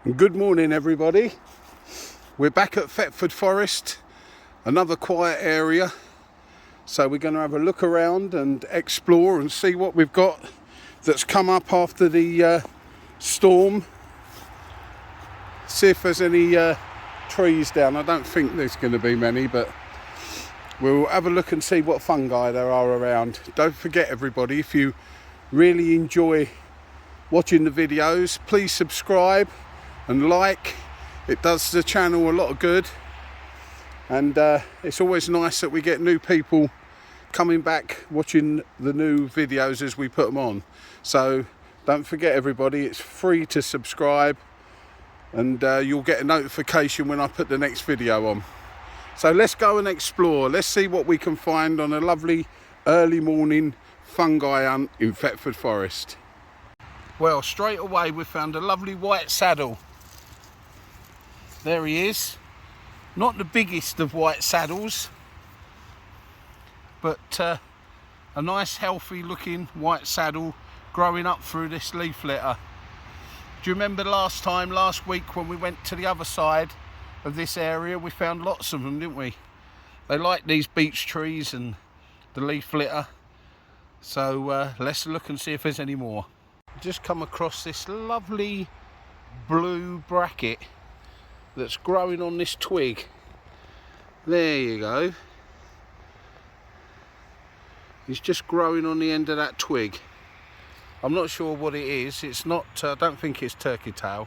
Good morning, everybody. We're back at Thetford Forest, another quiet area. So we're going to have a look around and explore and see what we've got that's come up after the storm. See if there's any trees down. I don't think there's going to be many, but we'll have a look and see what fungi there are around. Don't forget, everybody, if you really enjoy watching the videos, please subscribe and like. It does the channel a lot of good, and it's always nice that we get new people coming back watching the new videos as we put them on. So don't forget, everybody, it's free to subscribe, and you'll get a notification when I put the next video on. So let's go and explore. Let's see what we can find on a lovely early morning fungi hunt in Thetford Forest. Well, straight away we found a lovely white saddle. There he is. Not the biggest of white saddles, but a nice healthy looking white saddle growing up through this leaf litter. Do you remember last week when we went to the other side of this area? We found lots of them, didn't we? They like these beech trees and the leaf litter. So let's look and see if there's any more. Just come across this lovely blue bracket that's growing on this twig. There you go. It's just growing on the end of that twig. I'm not sure what it is. It's not, I don't think it's turkey tail,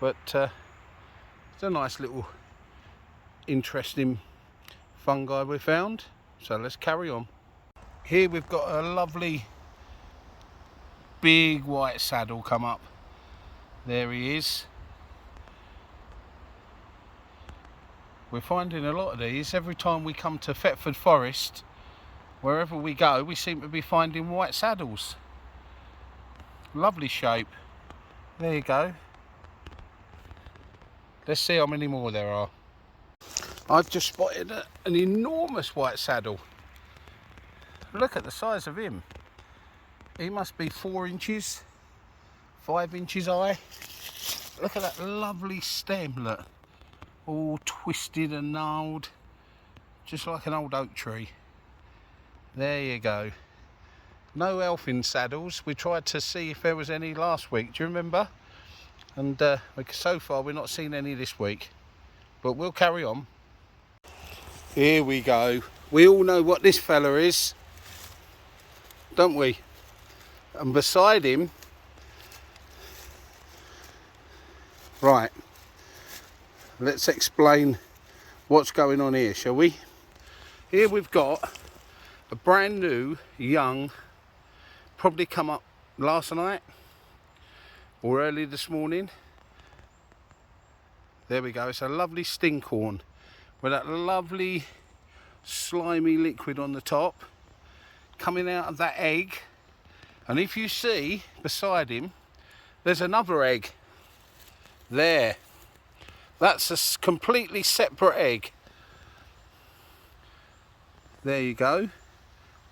but it's a nice little interesting fungi we found. So let's carry on. Here we've got a lovely big white saddle come up. There he is. We're finding a lot of these every time we come to Thetford Forest. Wherever we go, we seem to be finding white saddles. Lovely shape. There you go. Let's see how many more there are. I've just spotted an enormous white saddle. Look at the size of him. He must be 4 inches, 5 inches high. Look at that lovely stem, look. All twisted and gnarled, just like an old oak tree. There you go. No elfin saddles. We tried to see if there was any last week, do you remember? And so far we're not seeing any this week, but we'll carry on. Here we go. We all know what this fella is, don't we? And beside him, right, let's explain what's going on here, shall we? Here we've got a brand new, young, probably come up last night or early this morning. There we go. It's a lovely Staghorn with that lovely slimy liquid on the top coming out of that egg. And if you see beside him, there's another egg there. That's a completely separate egg. There you go.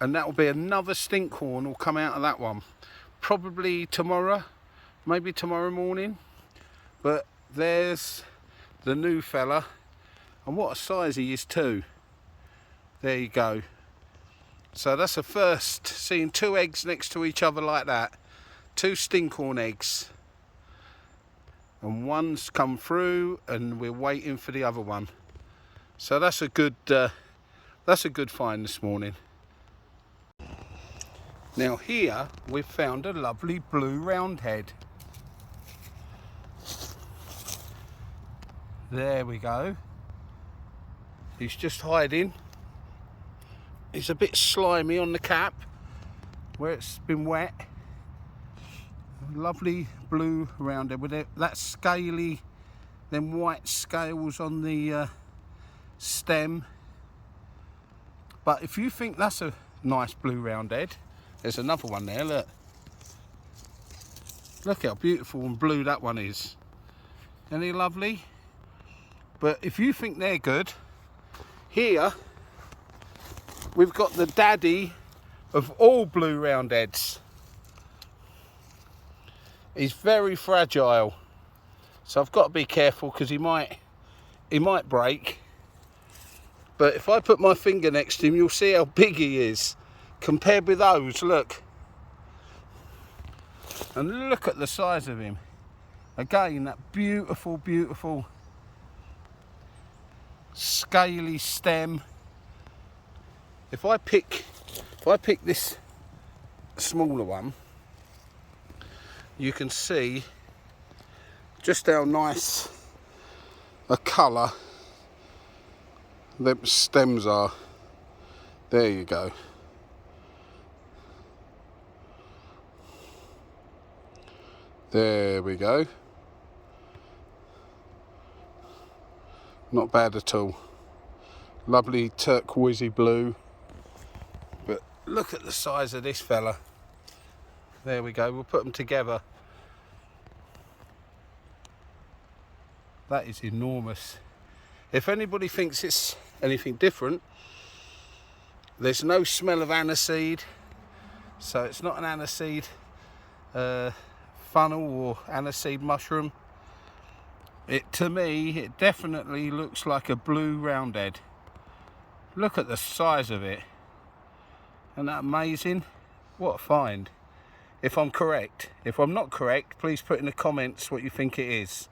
And that will be another Staghorn will come out of that one. Probably tomorrow, maybe tomorrow morning. But there's the new fella. And what a size he is too. There you go. So that's a first, seeing 2 eggs next to each other like that. 2 Staghorn eggs. And one's come through and we're waiting for the other one. So that's a good find this morning. Now here we've found a lovely blue roundhead. There we go. He's just hiding. He's a bit slimy on the cap where it's been wet. Lovely blue roundhead with that scaly, them white scales on the stem. But if you think that's a nice blue roundhead, there's another one there, look. Look how beautiful and blue that one is. Isn't he lovely? But if you think they're good, here we've got the daddy of all blue roundheads. He's very fragile. So I've got to be careful because he might break. But if I put my finger next to him, you'll see how big he is compared with those. Look. And look at the size of him. Again, that beautiful, beautiful scaly stem. If I pick this smaller one, you can see just how nice a colour the stems are. There you go. There we go. Not bad at all. Lovely turquoisey blue. But look at the size of this fella. There we go. We'll put them together. That is enormous. If anybody thinks it's anything different, there's no smell of aniseed. So it's not an aniseed funnel or aniseed mushroom. To me, it definitely looks like a blue roundhead. Look at the size of it. Isn't that amazing? What a find. If I'm correct. If I'm not correct, please put in the comments what you think it is.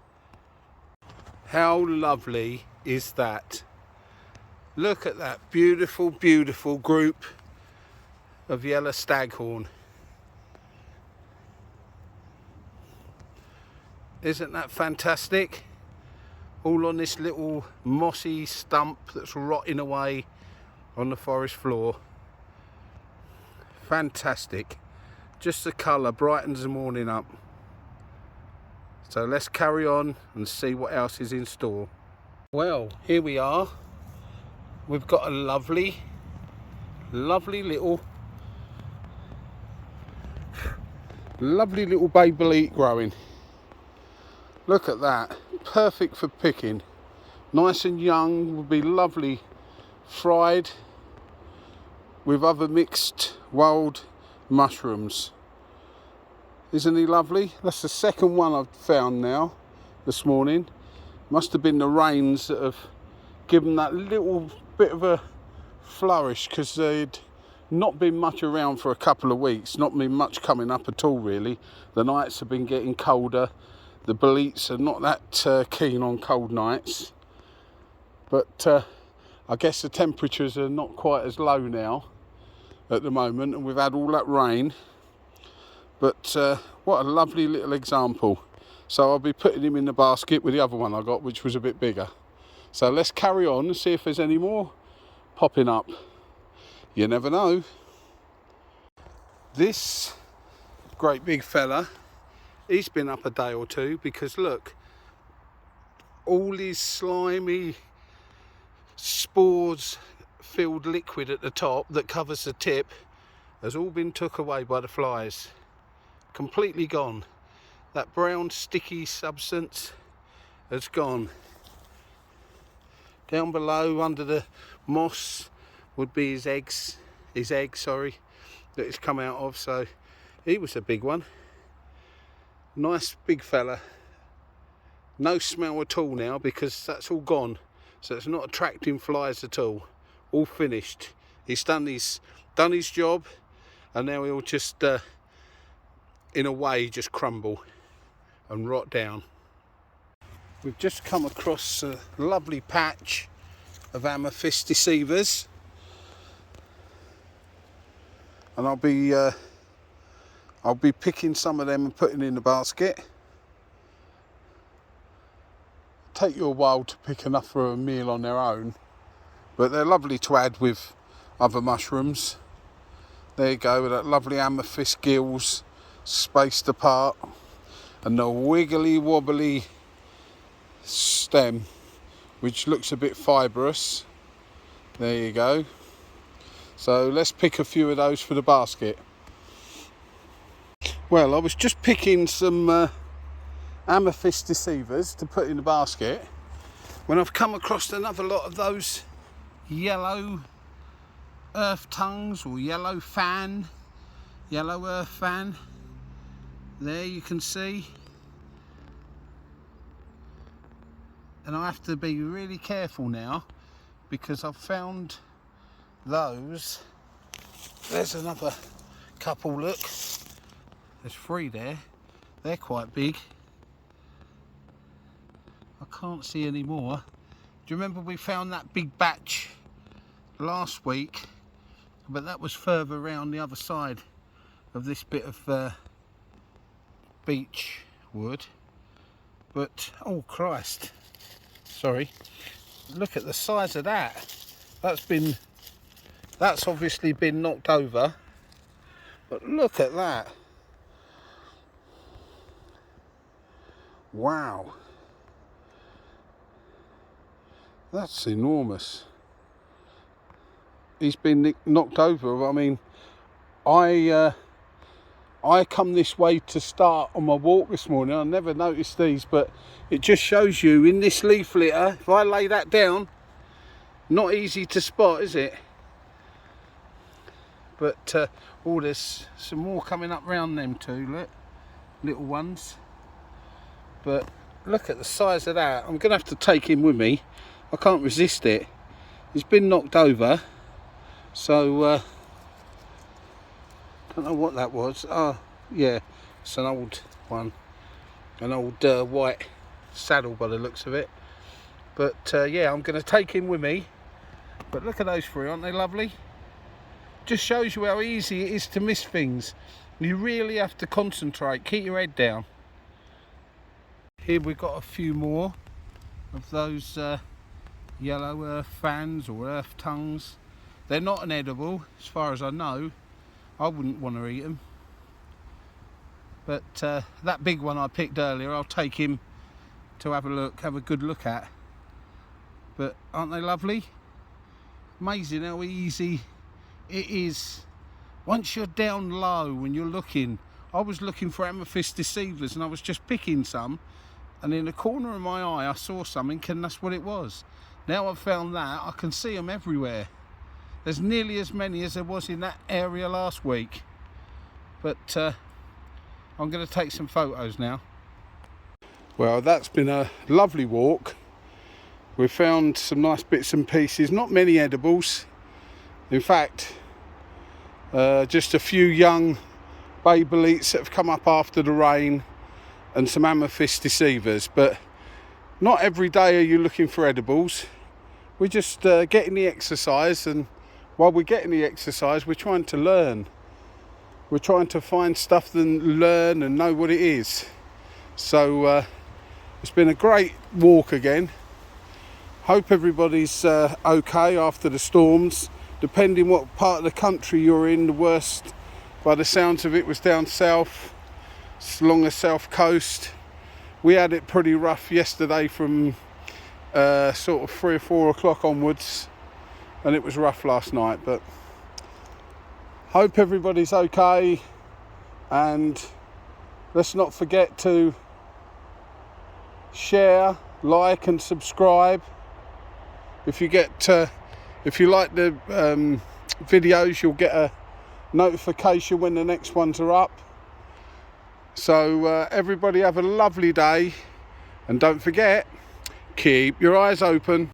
How lovely is that? Look at that beautiful, beautiful group of yellow staghorn. Isn't that fantastic? All on this little mossy stump that's rotting away on the forest floor. Fantastic. Just the colour brightens the morning up. So let's carry on and see what else is in store. Well, here we are. We've got a lovely little baby leek growing. Look at that, perfect for picking. Nice and young, would be lovely fried with other mixed wild mushrooms. Isn't he lovely? That's the second one I've found now this morning. Must have been the rains that have given that little bit of a flourish, because they'd not been much around for a couple of weeks, not been much coming up at all really. The nights have been getting colder. The boletes are not that keen on cold nights, but I guess the temperatures are not quite as low now at the moment, and we've had all that rain. But what a lovely little example. So I'll be putting him in the basket with the other one I got, which was a bit bigger. So let's carry on and see if there's any more popping up. You never know. This great big fella, he's been up a day or two, because look, all his slimy spores filled liquid at the top that covers the tip has all been took away by the flies. Completely gone. That brown sticky substance has gone. Down below under the moss would be his egg, that it's come out of. So he was a big one. Nice big fella. No smell at all now, because that's all gone. So it's not attracting flies at all. All finished. He's done his job, and now he'll just in a way just crumble and rot down. We've just come across a lovely patch of Amethist deceivers, and I'll be picking some of them and putting in the basket. Take you a while to pick enough for a meal on their own, but they're lovely to add with other mushrooms. There you go, with that lovely amethyst gills spaced apart, and the wiggly wobbly stem, which looks a bit fibrous. There you go. So let's pick a few of those for the basket. Well, I was just picking some amethyst deceivers to put in the basket when I've come across another lot of those yellow earth tongues, or yellow earth fan. There you can see. and I have to be really careful now because I've found those. There's another couple, look. There's 3 there. They're quite big. I can't see any more. Do you remember we found that big batch last week? But that was further around the other side of this bit of beech wood. But, oh Christ, sorry. Look at the size of that. That's obviously been knocked over. But look at that. Wow. That's enormous. He's been knocked over. I mean, I come this way to start on my walk this morning. I never noticed these, but it just shows you in this leaf litter, if I lay that down, not easy to spot, is it? But oh, there's some more coming up round them too, look, little ones. But look at the size of that. I'm gonna have to take him with me. I can't resist it. He's been knocked over, so don't know what that was. Oh yeah, it's an old one, an old white saddle by the looks of it. But yeah, I'm going to take him with me. But look at those 3, aren't they lovely? Just shows you how easy it is to miss things. You really have to concentrate, keep your head down. Here we've got a few more of those yellow earth fans or earth tongues. They're not an edible, as far as I know. I wouldn't want to eat them. But that big one I picked earlier, I'll take him to have a good look at. But aren't they lovely? Amazing how easy it is. Once you're down low when you're looking, I was looking for Amethist deceivers and I was just picking some, and in the corner of my eye I saw something and that's what it was. Now I've found that, I can see them everywhere. There's nearly as many as there was in that area last week. But I'm going to take some photos now. Well, that's been a lovely walk. We've found some nice bits and pieces, not many edibles. In fact, just a few young babelites that have come up after the rain and some Amethist deceivers. But not every day are you looking for edibles. We're just getting the exercise, and while we're getting the exercise, we're trying to learn. We're trying to find stuff and learn and know what it is. So it's been a great walk again. Hope everybody's okay after the storms. Depending what part of the country you're in, the worst, by the sounds of it, was down south, along the south coast. We had it pretty rough yesterday from sort of 3 or 4 o'clock onwards, and it was rough last night. But hope everybody's okay, and let's not forget to share, like and subscribe. If you like the videos, you'll get a notification when the next ones are up. So everybody have a lovely day, and don't forget, keep your eyes open.